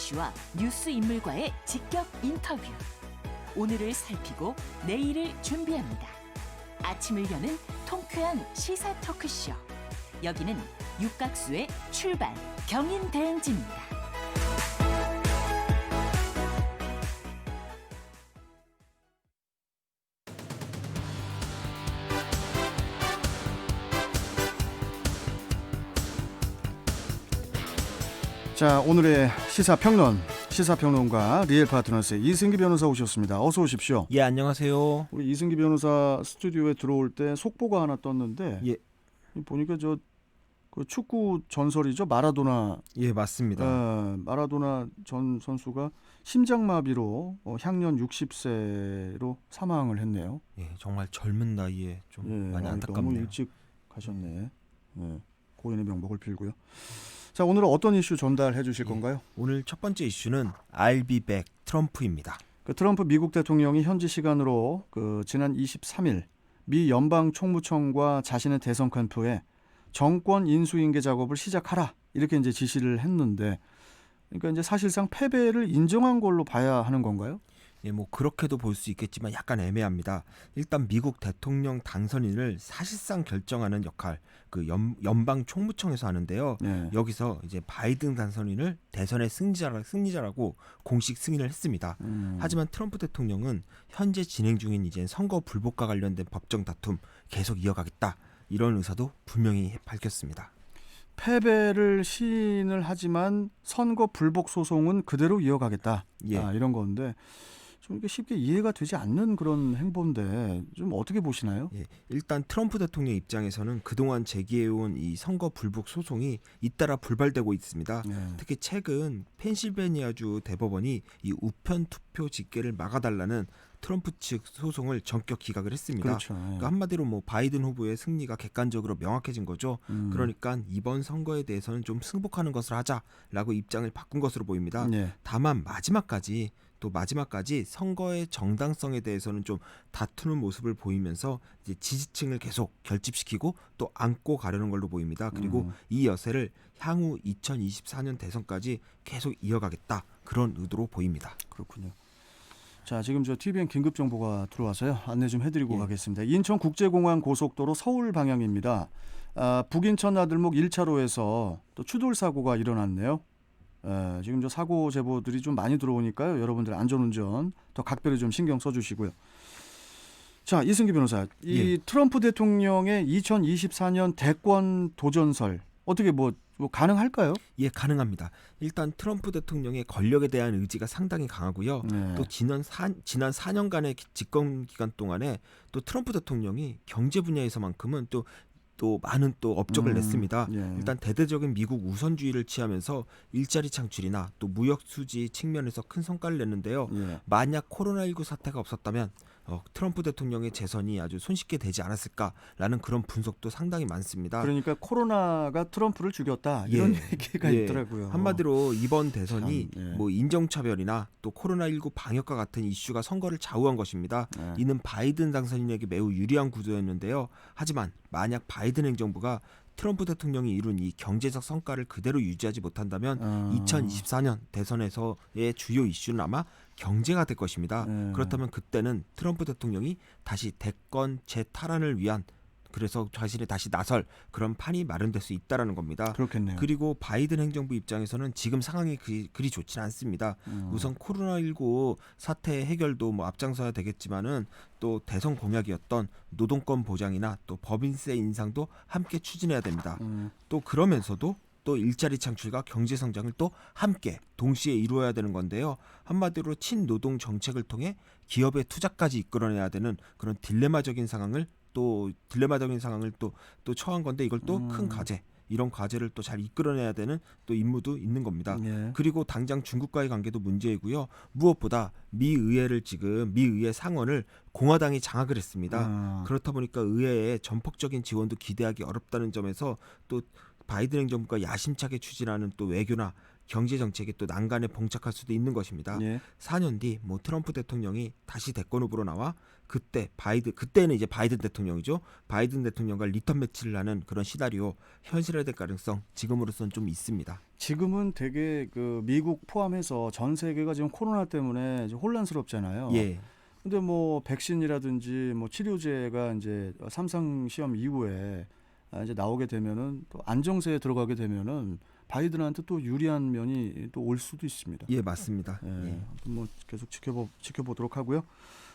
이슈와 뉴스 인물과의 직격 인터뷰. 오늘을 살피고 내일을 준비합니다. 아침을 여는 통쾌한 시사 토크쇼. 여기는 육각수의 출발 경인대행진입니다. 자, 오늘의 시사평론가 리얼 파트너스의 이승기 변호사 오셨습니다. 어서 오십시오. 예, 안녕하세요. 우리 이승기 변호사 스튜디오에 들어올 때 속보가 하나 떴는데, 예, 보니까 그 축구 전설이죠, 마라도나. 예, 맞습니다. 마라도나 전 선수가 심장마비로 향년 60세로 사망을 했네요. 예, 정말 젊은 나이에 좀 많이 안타깝네요. 너무 일찍 가셨네. 고인의 명복을 빌고요. 자, 오늘은 어떤 이슈 전달해 주실 건가요? 오늘 첫 번째 이슈는 I'll be back 트럼프입니다. 트럼프 미국 대통령이 현지 시간으로 지난 23일 미 연방 총무청과 자신의 대선 캠프에 정권 인수인계 작업을 시작하라 이렇게 이제 지시를 했는데, 그러니까 이제 사실상 패배를 인정한 걸로 봐야 하는 건가요? 예, 뭐 그렇게도 볼 수 있겠지만 약간 애매합니다. 일단 미국 대통령 당선인을 사실상 결정하는 역할, 연방 총무청에서 하는데요. 네. 여기서 이제 바이든 당선인을 대선의 승리자라고 공식 승인을 했습니다. 하지만 트럼프 대통령은 현재 진행 중인 이제 선거 불복과 관련된 법정 다툼 계속 이어가겠다, 이런 의사도 분명히 밝혔습니다. 패배를 시인을 하지만 선거 불복 소송은 그대로 이어가겠다. 예. 이런 건데 좀 이렇게 쉽게 이해가 되지 않는 그런 행보인데 좀 어떻게 보시나요? 예, 일단 트럼프 대통령 입장에서는 그동안 제기해온 이 선거 불복 소송이 잇따라 불발되고 있습니다. 특히 최근 펜실베니아주 대법원이 이 우편 투표 집계를 막아달라는 트럼프 측 소송을 전격 기각을 했습니다. 그렇죠. 그러니까 한마디로 뭐 바이든 후보의 승리가 객관적으로 명확해진 거죠. 그러니까 이번 선거에 대해서는 좀 승복하는 것을 하자라고 입장을 바꾼 것으로 보입니다. 다만 마지막까지 선거의 정당성에 대해서는 좀 다투는 모습을 보이면서 이제 지지층을 계속 결집시키고 또 안고 가려는 걸로 보입니다. 그리고 이 여세를 향후 2024년 대선까지 계속 이어가겠다, 그런 의도로 보입니다. 그렇군요. 자, 지금 TVN 긴급 정보가 들어와서요. 안내 좀 해드리고 가겠습니다. 인천국제공항 고속도로 서울 방향입니다. 북인천 나들목 1차로에서 또 추돌 사고가 일어났네요. 지금 사고 제보들이 좀 많이 들어오니까요. 여러분들 안전운전 더 각별히 좀 신경 써주시고요. 자, 이승기 변호사, 이 트럼프 대통령의 2024년 대권 도전설 어떻게 뭐 가능할까요? 예, 가능합니다. 일단 트럼프 대통령의 권력에 대한 의지가 상당히 강하고요. 또 지난 4년간의 집권 기간 동안에 또 트럼프 대통령이 경제 분야에서만큼은 또 많은 또 업적을 냈습니다. 일단 대대적인 미국 우선주의를 취하면서 일자리 창출이나 또 무역 수지 측면에서 큰 성과를 냈는데요. 만약 코로나19 사태가 없었다면 트럼프 대통령의 재선이 아주 손쉽게 되지 않았을까라는 그런 분석도 상당히 많습니다. 그러니까 코로나가 트럼프를 죽였다, 이런 얘기가 있더라고요. 한마디로 이번 대선이 뭐 인종차별이나 또 코로나19 방역과 같은 이슈가 선거를 좌우한 것입니다. 이는 바이든 당선인에게 매우 유리한 구도였는데요. 하지만 만약 바이든 행정부가 트럼프 대통령이 이룬 이 경제적 성과를 그대로 유지하지 못한다면 2024년 대선에서의 주요 이슈는 아마 경제가 될 것입니다. 그렇다면 그때는 트럼프 대통령이 다시 대권 재탈환을 위한, 그래서 자신이 다시 나설 그런 판이 마련될 수 있다라는 겁니다. 그렇겠네요. 그리고 바이든 행정부 입장에서는 지금 상황이 그리 좋지는 않습니다. 우선 코로나19 사태 해결도 뭐 앞장서야 되겠지만은 또 대선 공약이었던 노동권 보장이나 또 법인세 인상도 함께 추진해야 됩니다. 또 그러면서도 또 일자리 창출과 경제 성장을 또 함께 동시에 이루어야 되는 건데요. 한마디로 친노동 정책을 통해 기업의 투자까지 이끌어내야 되는 그런 딜레마적인 상황을 또 처한 건데, 이걸 또 큰 과제, 이런 과제를 또 잘 이끌어내야 되는 또 임무도 있는 겁니다. 그리고 당장 중국과의 관계도 문제이고요. 무엇보다 미 의회 상원을 공화당이 장악을 했습니다. 그렇다 보니까 의회의 전폭적인 지원도 기대하기 어렵다는 점에서 또 바이든 행정부가 야심차게 추진하는 또 외교나 경제 정책의 또 난간에 봉착할 수도 있는 것입니다. 예. 4년 뒤 뭐 트럼프 대통령이 다시 대권 후보로 나와 그때는 이제 바이든 대통령이죠. 바이든 대통령과 리턴 매치를 하는 그런 시나리오 현실화될 가능성 지금으로서는 좀 있습니다. 지금은 되게 그 미국 포함해서 전 세계가 지금 코로나 때문에 이제 혼란스럽잖아요. 예. 근데 뭐 백신이라든지 뭐 치료제가 이제 3상 시험 이후에 이제 나오게 되면은 또 안정세에 들어가게 되면은 바이든한테 또 유리한 면이 또 올 수도 있습니다. 예, 맞습니다. 예. 예. 뭐 계속 지켜보도록 하고요.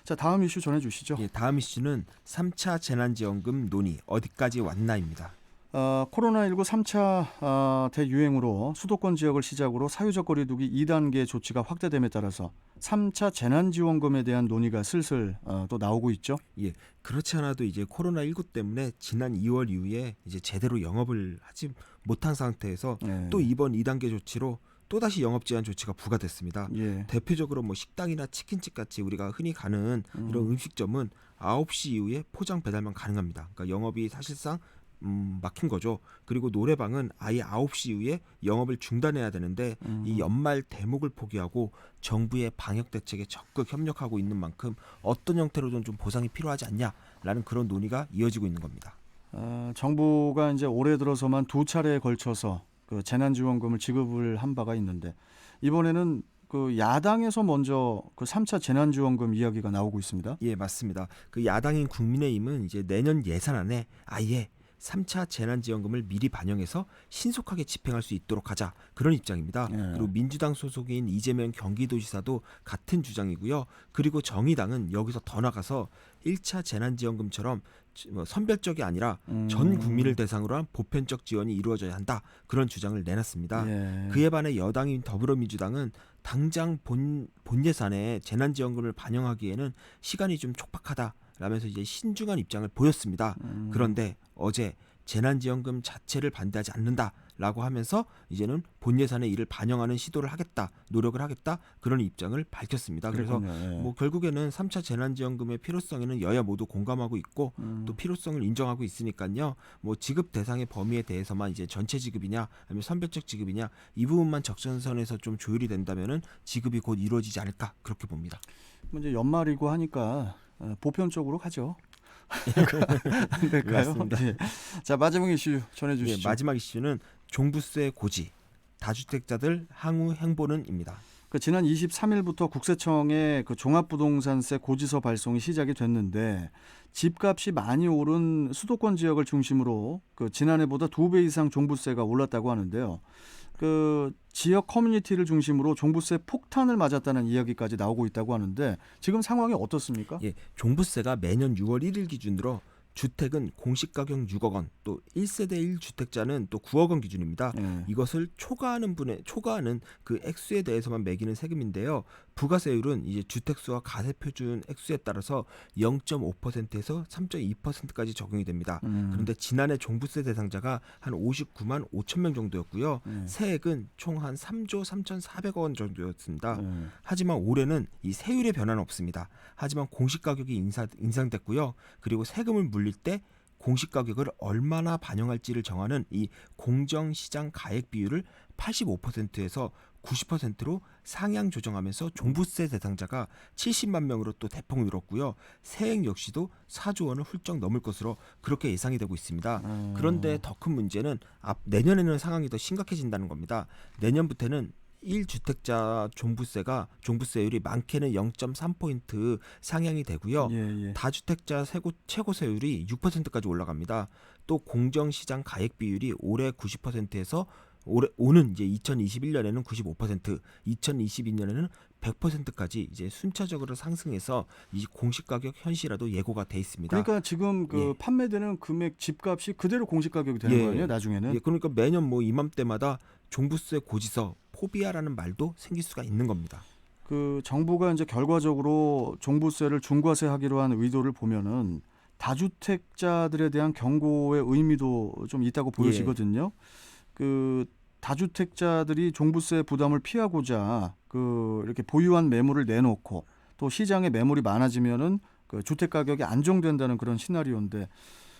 자, 다음 이슈 전해 주시죠. 예, 다음 이슈는 3차 재난지원금 논의 어디까지 왔나입니다. 코로나19 3차 대유행으로 수도권 지역을 시작으로 사회적 거리두기 2단계 조치가 확대됨에 따라서 3차 재난지원금에 대한 논의가 슬슬 또 나오고 있죠. 예, 그렇지 않아도 이제 코로나19 때문에 지난 2월 이후에 이제 제대로 영업을 하지 못한 상태에서 예. 또 이번 2단계 조치로 또다시 영업 제한 조치가 부과됐습니다. 예. 대표적으로 뭐 식당이나 치킨집 같이 우리가 흔히 가는 이런 음식점은 9시 이후에 포장 배달만 가능합니다. 그러니까 영업이 사실상 막힌 거죠. 그리고 노래방은 아예 9시 이후에 영업을 중단해야 되는데 이 연말 대목을 포기하고 정부의 방역 대책에 적극 협력하고 있는 만큼 어떤 형태로든 좀 보상이 필요하지 않냐라는 그런 논의가 이어지고 있는 겁니다. 정부가 이제 올해 들어서만 2차례에 걸쳐서 그 재난지원금을 지급을 한 바가 있는데 이번에는 그 야당에서 먼저 그 3차 재난지원금 이야기가 나오고 있습니다. 예, 맞습니다. 그 야당인 국민의힘은 이제 내년 예산안에 아예 3차 재난지원금을 미리 반영해서 신속하게 집행할 수 있도록 하자 그런 입장입니다. 예. 그리고 민주당 소속인 이재명 경기도지사도 같은 주장이고요. 그리고 정의당은 여기서 더 나가서 1차 재난지원금처럼 선별적이 아니라 전 국민을 대상으로 한 보편적 지원이 이루어져야 한다 그런 주장을 내놨습니다. 예. 그에 반해 여당인 더불어민주당은 당장 본 예산에 재난지원금을 반영하기에는 시간이 좀 촉박하다라면서 이제 신중한 입장을 보였습니다. 그런데 어제 재난지원금 자체를 반대하지 않는다라고 하면서 이제는 본 예산에 이를 반영하는 시도를 하겠다, 노력을 하겠다 그런 입장을 밝혔습니다. 그래서 그렇군요. 예. 뭐 결국에는 3차 재난지원금의 필요성에는 여야 모두 공감하고 있고 또 필요성을 인정하고 있으니까요. 뭐 지급 대상의 범위에 대해서만 이제 전체 지급이냐 아니면 선별적 지급이냐 이 부분만 적정선에서 좀 조율이 된다면은 지급이 곧 이루어지지 않을까 그렇게 봅니다. 뭐 이제 연말이고 하니까 보편적으로 가죠. 안 될까요? 맞습니다. 예. 자, 마지막 이슈 전해 예, 주시죠. 마지막 이슈는 종부세 고지, 다주택자들 항우 행보는입니다. 그 지난 23일부터 국세청에 그 종합부동산세 고지서 발송이 시작이 됐는데 집값이 많이 오른 수도권 지역을 중심으로 그 지난해보다 2배 이상 종부세가 올랐다고 하는데요. 그 지역 커뮤니티를 중심으로 종부세 폭탄을 맞았다는 이야기까지 나오고 있다고 하는데 지금 상황이 어떻습니까? 예, 종부세가 매년 6월 1일 기준으로 주택은 공시가격 6억 원, 또 1세대 1주택자는 또 9억 원 기준입니다. 예. 이것을 초과하는 그 액수에 대해서만 매기는 세금인데요. 부가세율은 이제 주택수와 가세표준 액수에 따라서 0.5%에서 3.2%까지 적용이 됩니다. 그런데 지난해 종부세 대상자가 한 59만 5천 명 정도였고요. 세액은 총 한 3조 3,400억 원 정도였습니다. 하지만 올해는 이 세율의 변화는 없습니다. 하지만 공시가격이 인상됐고요. 그리고 세금을 물릴 때 공시가격을 얼마나 반영할지를 정하는 이 공정시장 가액 비율을 85%에서 90%로 상향 조정하면서 종부세 대상자가 70만 명으로 또 대폭 늘었고요. 세액 역시도 4조 원을 훌쩍 넘을 것으로 그렇게 예상이 되고 있습니다. 그런데 더 큰 문제는 내년에는 상황이 더 심각해진다는 겁니다. 내년부터는 1주택자 종부세율이 많게는 0.3포인트 상향이 되고요. 예. 다주택자 최고 세율이 6%까지 올라갑니다. 또 공정시장 가액 비율이 올해 90%에서 오는 이제 2021년에는 95%, 2022년에는 100%까지 이제 순차적으로 상승해서 이 공시가격 현실화도 예고가 돼 있습니다. 그러니까 지금 그 판매되는 금액 집값이 그대로 공시가격이 되는 거예요, 나중에는. 예, 그러니까 매년 뭐 이맘때마다 종부세 고지서 포비아라는 말도 생길 수가 있는 겁니다. 그 정부가 이제 결과적으로 종부세를 중과세하기로 한 의도를 보면은 다주택자들에 대한 경고의 의미도 좀 있다고 보여지거든요. 그 다주택자들이 종부세 부담을 피하고자 그 이렇게 보유한 매물을 내놓고 또 시장에 매물이 많아지면은 그 주택 가격이 안정된다는 그런 시나리오인데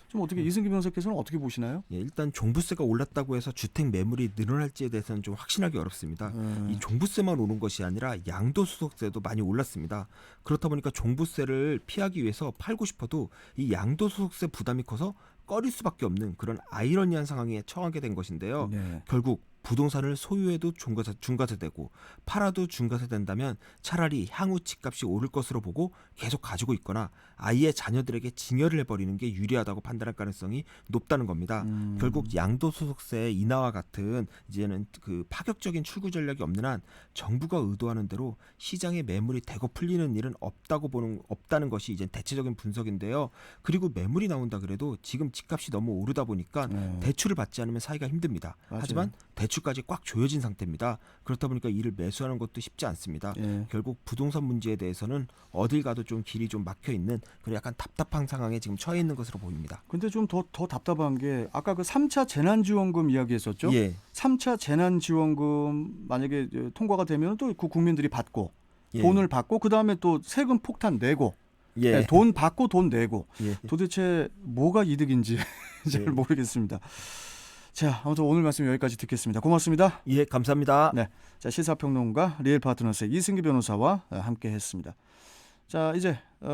좀 어떻게 이승기 변호사께서는 어떻게 보시나요? 예, 일단 종부세가 올랐다고 해서 주택 매물이 늘어날지에 대해서는 좀 확신하기 어렵습니다. 이 종부세만 오른 것이 아니라 양도소득세도 많이 올랐습니다. 그렇다 보니까 종부세를 피하기 위해서 팔고 싶어도 이 양도소득세 부담이 커서 꺼릴 수밖에 없는 그런 아이러니한 상황에 처하게 된 것인데요. 네. 결국 부동산을 소유해도 중과세되고 팔아도 중과세 된다면 차라리 향후 집값이 오를 것으로 보고 계속 가지고 있거나 아이의 자녀들에게 증여를 해버리는 게 유리하다고 판단할 가능성이 높다는 겁니다. 결국 양도소득세 인하와 같은 이제는 그 파격적인 출구 전략이 없는 한 정부가 의도하는 대로 시장의 매물이 대거 풀리는 일은 없다는 것이 이제 대체적인 분석인데요. 그리고 매물이 나온다 그래도 지금 집값이 너무 오르다 보니까 대출을 받지 않으면 사기가 힘듭니다. 맞아요. 하지만 대출까지 꽉 조여진 상태입니다. 그렇다 보니까 이를 매수하는 것도 쉽지 않습니다. 예. 결국 부동산 문제에 대해서는 어딜 가도 좀 길이 좀 막혀 있는 그런 약간 답답한 상황에 지금 처해 있는 것으로 보입니다. 근데 좀 더 답답한 게 아까 그 3차 재난지원금 이야기했었죠. 예. 3차 재난지원금 만약에 통과가 되면 또 그 국민들이 받고 예. 돈을 받고 그다음에 또 세금 폭탄 내고 예. 네, 돈 받고 돈 내고 예. 도대체 뭐가 이득인지 잘 예. 모르겠습니다. 자, 아무튼 오늘 말씀 여기까지 듣겠습니다. 고맙습니다. 예, 감사합니다. 네, 자 시사평론가 리얼파트너스의 이승기 변호사와 함께했습니다. 자, 이제